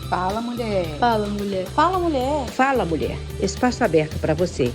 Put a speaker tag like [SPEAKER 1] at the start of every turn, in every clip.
[SPEAKER 1] Fala, mulher.
[SPEAKER 2] Fala, mulher.
[SPEAKER 1] Fala, mulher.
[SPEAKER 3] Fala, mulher. Espaço aberto para você.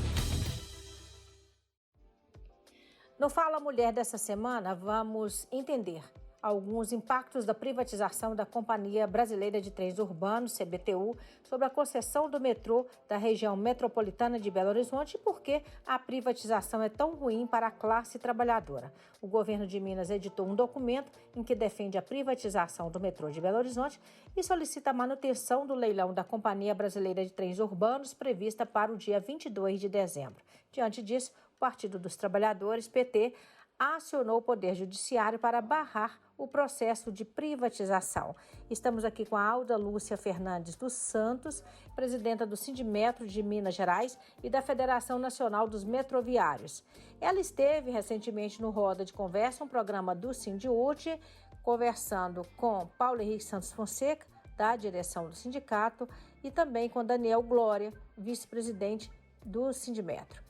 [SPEAKER 4] No Fala Mulher dessa semana, vamos entender alguns impactos da privatização da Companhia Brasileira de Trens Urbanos, CBTU, sobre a concessão do metrô da região metropolitana de Belo Horizonte e por que a privatização é tão ruim para a classe trabalhadora. O governo de Minas editou um documento em que defende a privatização do metrô de Belo Horizonte e solicita a manutenção do leilão da Companhia Brasileira de Trens Urbanos prevista para o dia 22 de dezembro. Diante disso, o Partido dos Trabalhadores, PT, acionou o Poder Judiciário para barrar o processo de privatização. Estamos aqui com a Alda Lúcia Fernandes dos Santos, presidenta do Sindimetro de Minas Gerais e da Federação Nacional dos Metroviários. Ela esteve recentemente no Roda de Conversa, um programa do Sindiúte, conversando com Paulo Henrique Santos Fonseca, da direção do sindicato, e também com Daniel Glória, vice-presidente do Sindimetro.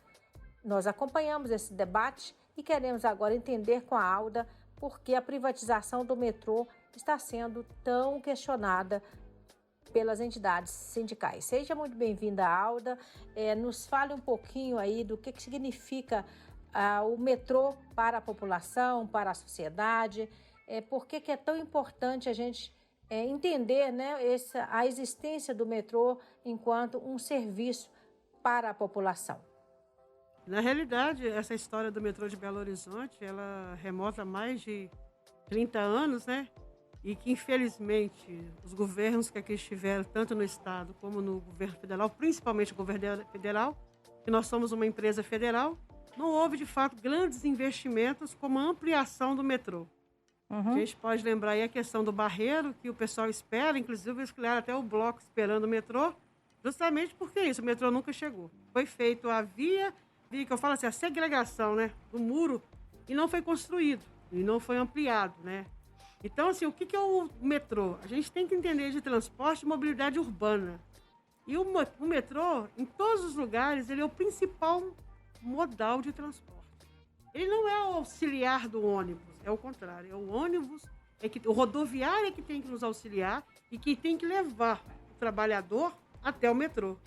[SPEAKER 4] Nós acompanhamos esse debate e queremos agora entender com a Alda por que a privatização do metrô está sendo tão questionada pelas entidades sindicais. Seja muito bem-vinda, Alda. Nos fale um pouquinho aí do que significa o metrô para a população, para a sociedade, por que é tão importante a gente entender, né, a existência do metrô enquanto um serviço para a população.
[SPEAKER 5] Na realidade, essa história do metrô de Belo Horizonte, ela remota a mais de 30 anos, né? E que, infelizmente, os governos que aqui estiveram, tanto no Estado como no governo federal, principalmente o governo federal, que nós somos uma empresa federal, não houve, de fato, grandes investimentos como a ampliação do metrô. A gente pode lembrar aí a questão do barreiro, que o pessoal espera, inclusive eles criaram até o bloco esperando o metrô, justamente porque isso, o metrô nunca chegou. Foi feito a via que eu falo assim, a segregação, né, do muro, e não foi construído, e não foi ampliado, né? Então, assim, o que é o metrô? A gente tem que entender de transporte e mobilidade urbana. E o metrô, em todos os lugares, ele é o principal modal de transporte. Ele não é o auxiliar do ônibus, é o contrário, é o ônibus, o rodoviário é que tem que nos auxiliar e que tem que levar o trabalhador até o metrô.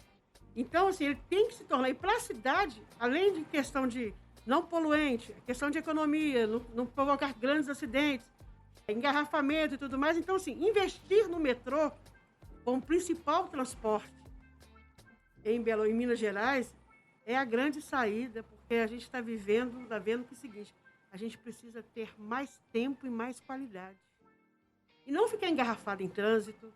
[SPEAKER 5] Então, assim, ele tem que se tornar, e para a cidade, além de questão de não poluente, questão de economia, não provocar grandes acidentes, engarrafamento e tudo mais. Então, assim, investir no metrô como principal transporte em Minas Gerais é a grande saída, porque a gente está vendo que é o seguinte, a gente precisa ter mais tempo e mais qualidade. E não ficar engarrafado em trânsito,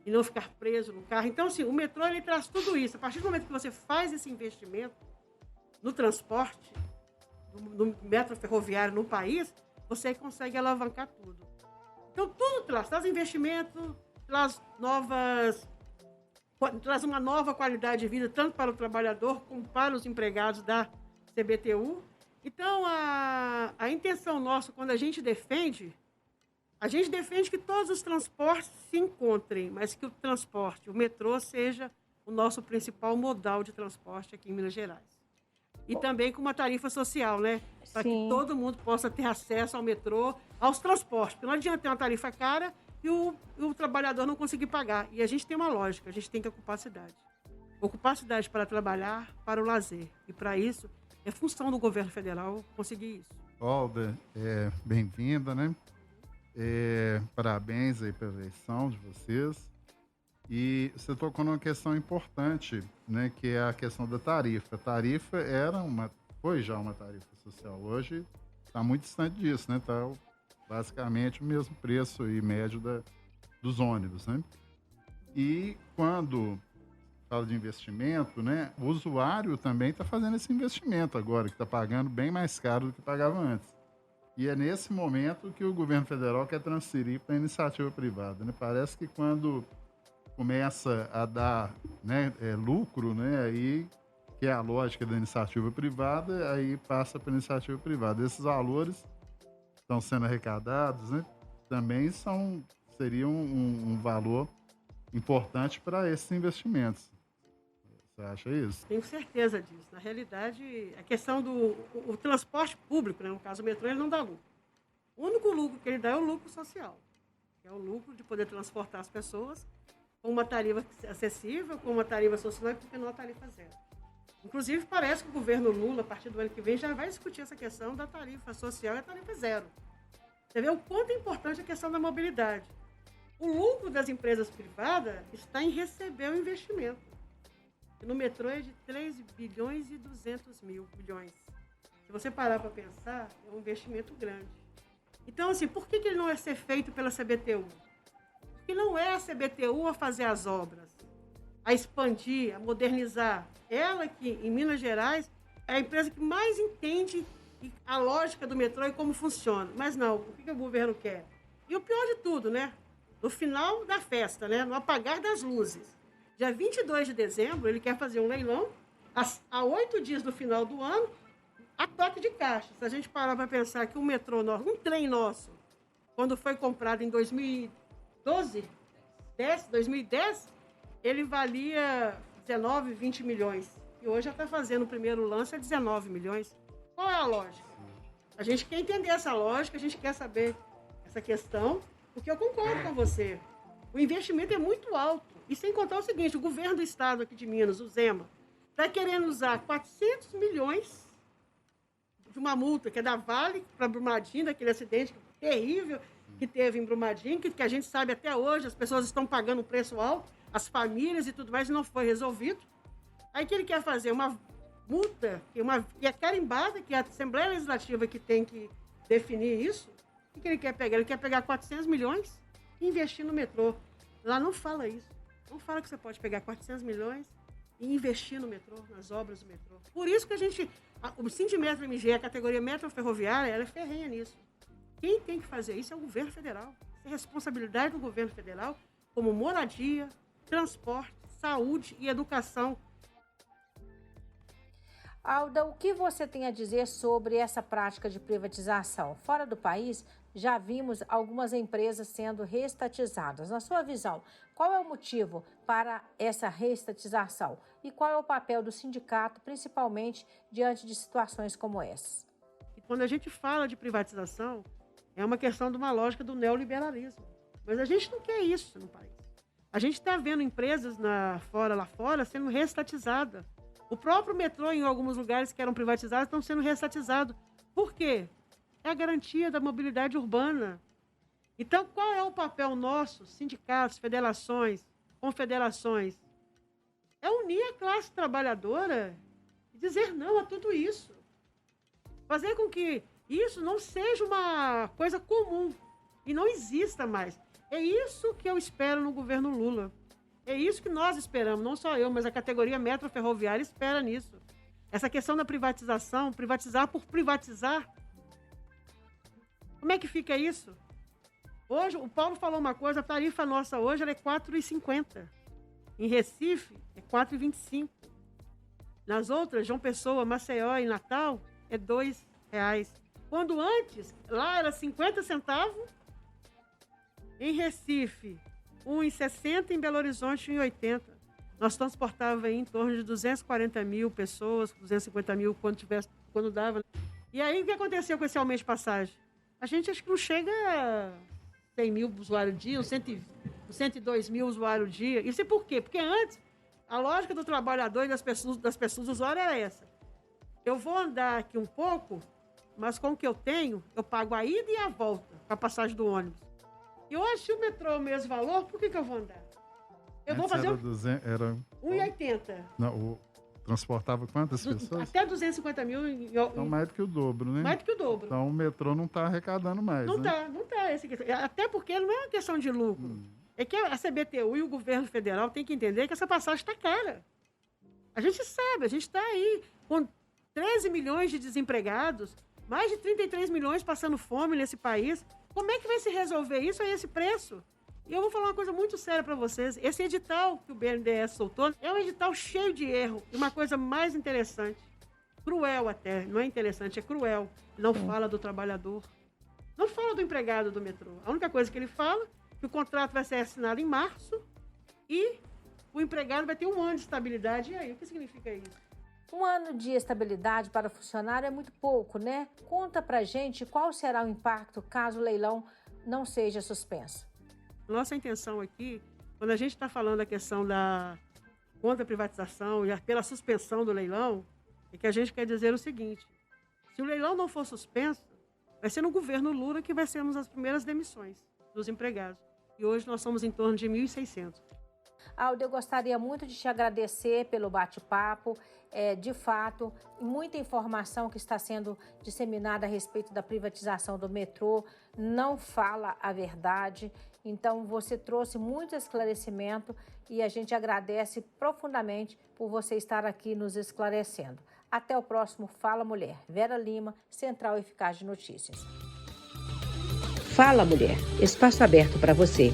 [SPEAKER 5] e não ficar preso no carro. Então, assim, o metrô, ele traz tudo isso. A partir do momento que você faz esse investimento no transporte, no metro ferroviário no país, você consegue alavancar tudo. Então, tudo traz investimento, traz uma nova qualidade de vida, tanto para o trabalhador como para os empregados da CBTU. Então, a intenção nossa, quando a gente defende que todos os transportes se encontrem, mas que o metrô seja o nosso principal modal de transporte aqui em Minas Gerais. E também com uma tarifa social, né? Para que todo mundo possa ter acesso ao metrô, aos transportes. Porque não adianta ter uma tarifa cara e o trabalhador não conseguir pagar. E a gente tem uma lógica, a gente tem que ocupar a cidade. Ocupar a cidade para trabalhar, para o lazer. E para isso, é função do governo federal conseguir isso.
[SPEAKER 6] Alda, bem-vinda, né? Parabéns aí pela eleição de vocês. E você tocou numa questão importante, né, que é a questão da tarifa. A tarifa foi já uma tarifa social. Hoje está muito distante disso, né? Está basicamente o mesmo preço e médio dos ônibus, né? E quando fala de investimento, né, o usuário também está fazendo esse investimento agora, que está pagando bem mais caro do que pagava antes. E é nesse momento que o governo federal quer transferir para a iniciativa privada, né? Parece que quando começa a dar, né, lucro, né, aí que é a lógica da iniciativa privada, aí passa para a iniciativa privada. Esses valores estão sendo arrecadados, né, também seriam um valor importante para esses investimentos. Você acha isso?
[SPEAKER 5] Tenho certeza disso. Na realidade, a questão do transporte público, né, no caso do metrô, ele não dá lucro. O único lucro que ele dá é o lucro social, que é o lucro de poder transportar as pessoas com uma tarifa acessível, com uma tarifa social e por que não a tarifa zero. Inclusive, parece que o governo Lula, a partir do ano que vem, já vai discutir essa questão da tarifa social e a tarifa zero. Você vê o quanto é importante a questão da mobilidade. O lucro das empresas privadas está em receber o investimento. No metrô é de 3 bilhões e 200 milhões. Se você parar para pensar, é um investimento grande. Então, assim, por que ele não é ser feito pela CBTU? Porque não é a CBTU a fazer as obras, a expandir, a modernizar. Ela que, em Minas Gerais, é a empresa que mais entende a lógica do metrô e como funciona. Mas não, o que o governo quer? E o pior de tudo, né? No final da festa, né? No apagar das luzes. Dia 22 de dezembro, ele quer fazer um leilão, a 8 dias do final do ano, a toque de caixa. Se a gente parar para pensar que um metrô nosso, um trem nosso, quando foi comprado em 2010, ele valia 19, 20 milhões. E hoje já está fazendo o primeiro lance a 19 milhões. Qual é a lógica? A gente quer entender essa lógica, a gente quer saber essa questão, porque eu concordo com você. O investimento é muito alto. E sem contar o seguinte, o governo do estado aqui de Minas, o Zema, está querendo usar 400 milhões de uma multa que é da Vale para Brumadinho, daquele acidente terrível que teve em Brumadinho, que a gente sabe até hoje, as pessoas estão pagando um preço alto, as famílias e tudo mais, e não foi resolvido. Aí que ele quer fazer uma multa, que é carimbada, que é a Assembleia Legislativa que tem que definir isso. O que ele quer pegar? Ele quer pegar 400 milhões e investir no metrô. Lá não fala isso. Não fala que você pode pegar 400 milhões e investir no metrô, nas obras do metrô. Por isso que o Sindmetro MG, a categoria metro ferroviária, ela é ferrenha nisso. Quem tem que fazer isso é o governo federal. Isso é responsabilidade do governo federal, como moradia, transporte, saúde e educação.
[SPEAKER 4] Alda, o que você tem a dizer sobre essa prática de privatização? Fora do país, já vimos algumas empresas sendo reestatizadas. Na sua visão, qual é o motivo para essa reestatização? E qual é o papel do sindicato, principalmente diante de situações como essa?
[SPEAKER 5] E quando a gente fala de privatização, é uma questão de uma lógica do neoliberalismo. Mas a gente não quer isso no país. A gente está vendo empresas lá fora sendo reestatizadas. O próprio metrô, em alguns lugares que eram privatizados, estão sendo reestatizados. Por quê? É a garantia da mobilidade urbana. Então, qual é o papel nosso, sindicatos, federações, confederações? É unir a classe trabalhadora e dizer não a tudo isso. Fazer com que isso não seja uma coisa comum e não exista mais. É isso que eu espero no governo Lula. É isso que nós esperamos, não só eu, mas a categoria metro ferroviária espera nisso. Essa questão da privatização, privatizar por privatizar. Como é que fica isso? Hoje, o Paulo falou uma coisa, a tarifa nossa hoje ela é R$ 4,50. Em Recife, é R$ 4,25. Nas outras, João Pessoa, Maceió e Natal, é R$ 2,00. Quando antes, lá era 50 centavos, em Recife, 1,60, em Belo Horizonte, 1,80. Nós transportávamos em torno de 240 mil pessoas, 250 mil quando dava. E aí, o que aconteceu com esse aumento de passagem? A gente acho que não chega a 100 mil usuários dia, 102 mil usuários dia. Isso é por quê? Porque antes, a lógica do trabalhador e das pessoas usuárias era essa. Eu vou andar aqui um pouco, mas com o que eu tenho, eu pago a ida e a volta com a passagem do ônibus. E hoje, se o metrô é o mesmo valor, por que eu vou andar? Eu vou fazer 1,80.
[SPEAKER 6] Não, transportava quantas pessoas?
[SPEAKER 5] Até 250 mil.
[SPEAKER 6] Então, mais do que o dobro, né?
[SPEAKER 5] Mais do que o dobro.
[SPEAKER 6] Então, o metrô não está arrecadando mais,
[SPEAKER 5] não
[SPEAKER 6] né?
[SPEAKER 5] Não está. Até porque não é uma questão de lucro. É que a CBTU e o governo federal têm que entender que essa passagem está cara. A gente sabe, a gente está aí com 13 milhões de desempregados, mais de 33 milhões passando fome nesse país. Como é que vai se resolver isso a esse preço? E eu vou falar uma coisa muito séria para vocês. Esse edital que o BNDES soltou é um edital cheio de erro. E uma coisa mais interessante, cruel até, não é interessante, é cruel. Não fala do trabalhador, não fala do empregado do metrô. A única coisa que ele fala é que o contrato vai ser assinado em março e o empregado vai ter 1 ano de estabilidade. E aí, o que significa isso?
[SPEAKER 4] 1 ano de estabilidade para o funcionário é muito pouco, né? Conta pra gente qual será o impacto caso o leilão não seja suspenso.
[SPEAKER 5] Nossa intenção aqui, Quando a gente está falando da questão da contra a privatização e pela suspensão do leilão, é que a gente quer dizer o seguinte: se o leilão não for suspenso, vai ser no governo Lula que vai sermos as primeiras demissões dos empregados. E hoje nós somos em torno de 1.600.
[SPEAKER 4] Aldo, eu gostaria muito de te agradecer pelo bate-papo. De fato, muita informação que está sendo disseminada a respeito da privatização do metrô não fala a verdade. Então, você trouxe muito esclarecimento e a gente agradece profundamente por você estar aqui nos esclarecendo. Até o próximo Fala Mulher. Vera Lima, Central Eficaz de Notícias.
[SPEAKER 3] Fala Mulher, espaço aberto para você.